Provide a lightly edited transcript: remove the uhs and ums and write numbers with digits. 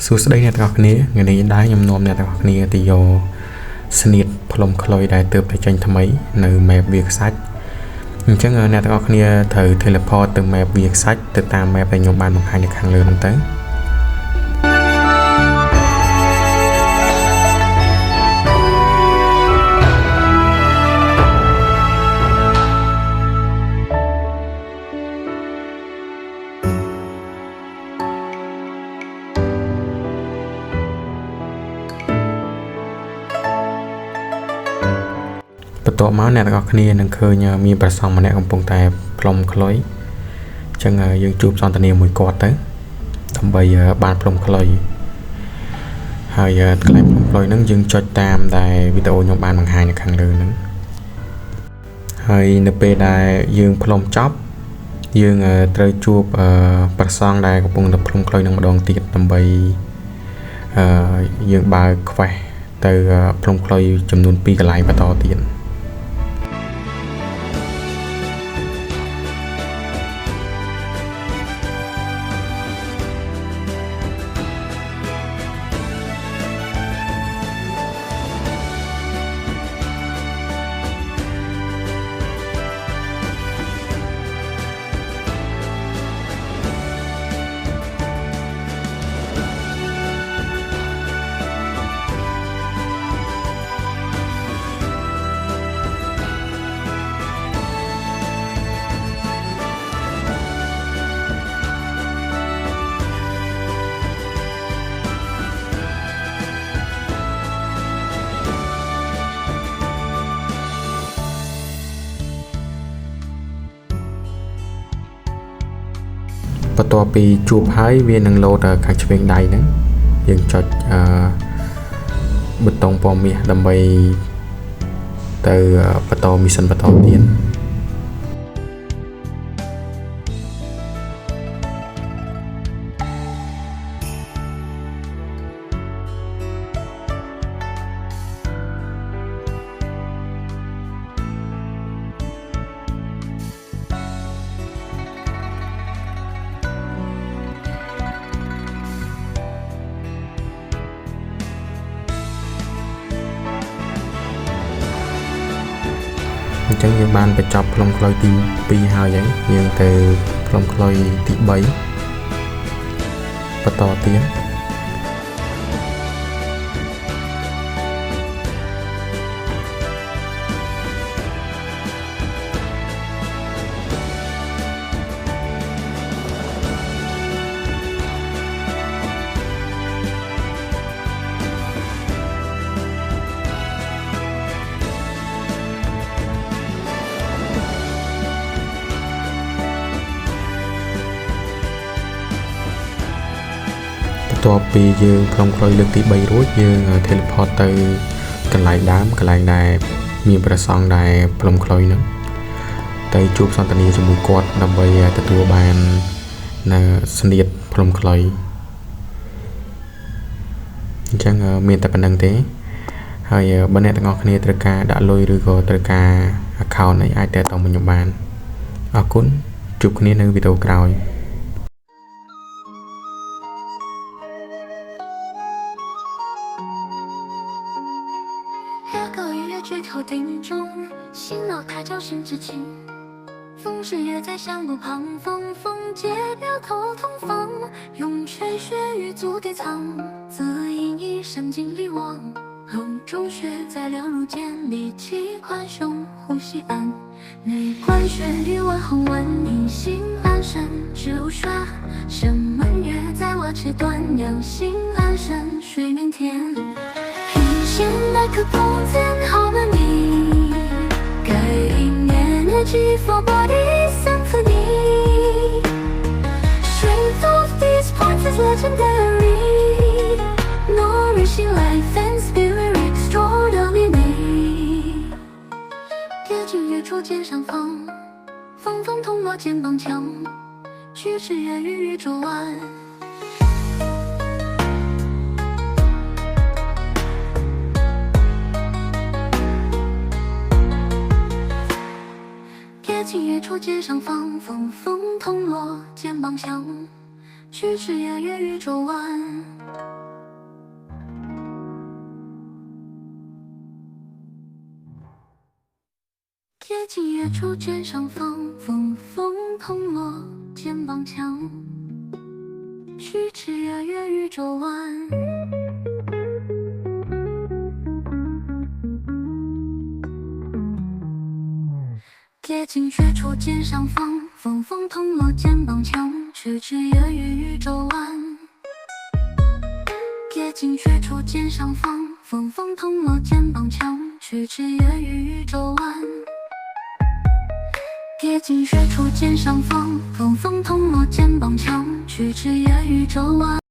សួស្តីអ្នកទាំងអស់គ្នាថ្ងៃនេះដែរខ្ញុំនាំអ្នកទាំងអស់គ្នាទៅយកស្នៀតផ្លុំខ្លុយដែលទើបតែចេញថ្មីនៅ map វាខ្សាច់អញ្ចឹងអ្នកទាំងអស់គ្នាត្រូវ teleport ទៅ map វាខ្សាច់ទៅតាម map ដែលខ្ញុំបានបង្ហាញនៅខាងលើហ្នឹងទៅបន្ទាប់មកអ្នកទាំងអស់គ្នានឹងឃើញមានប្រសងម្នាក់កំពុងតែផ្លុំខ្លុយអញ្ចឹងយើងជួបសន្ទនាមួយគាត់ទៅដើម្បីបានផ្លុំខ្លុយហើយកន្លែងផ្លុំខ្លុយហ្នឹងយើងចុចតាមដែលវីដេអូខ្ញុំបានបង្ហាញនៅខាងលើហ្នឹងហើយនៅពេលដែលយើងផ្លុំចប់យើងត្រូវជួបប្រសងដែលកំពុងតែផ្លុំខ្លុយនឹងម្ដងទៀតដើម្បីយើងបើក quest ទៅផ្លុំខ្លុយចំនួន2កន្លែងបន្តទៀតបន្ទាប់ពីជួបហើយវានឹងលោតខាងឆ្វេងដៃហ្នឹងយើងចុចប៊ូតុងពណ៌មាសដើម្បីទៅបន្តមីសិនបន្តទៀតអញ្ចឹងយើងបានបញ្ចប់ផ្លុំខ្លុយទី2ហើយយើងទៅផ្លុំខ្លុយទី3បន្តទៀតបន្ទាប់ពីយើងផ្លុំខ្លុយលើកទី3រួចយើង teleport ទៅកន្លែងដើមកន្លែងដែលមានប្រសងដែលផ្លុំខ្លុយហ្នឹងទៅជួបសន្ទនាជាមួយគាត់ដើម្បីទទួលបាននៅស្នៀតផ្លុំខ្លុយអញ្ចឹងមានតែប៉ុណ្្នឹងទេហើយបើអ្នកទាំងអស់គ្នាត្រូវការដាក់លុយឬក៏ត្រូវការ account នេះអាចទាក់ទងមកខ្ញុំបានអរគុណជួបគ្នានៅវីដេអូក្រោយ举头顶中，醒脑开朝醒之情。风是也在香炉旁，风结表头痛风，用泉血与足底藏，则因一山尽力忘。笼中血在两乳间，力气宽胸，呼吸安。内关血与万横纹，隐心安神，只无刷。生门月在我齿端，阳心安神，水面天。现代可碰见好门你，该应验的记 for body symphony. Strength of these points is legendary. Nourishing life and spirit extraordinary. 跌进月初肩上方，风通络肩膀强，举止月与宇宙弯。近月初肩上方，风通络肩膀响，去吃夜月宇宙湾。接近月初肩上方，风风痛落肩膀强。去吃夜月宇宙湾。接近月初肩上方，风风痛落肩膀强。去吃夜月宇宙湾。接近月初肩上方，风风痛落肩膀强。去吃夜月宇宙湾。接近月初肩上方，风风痛落肩膀强。去吃夜宇宙湾。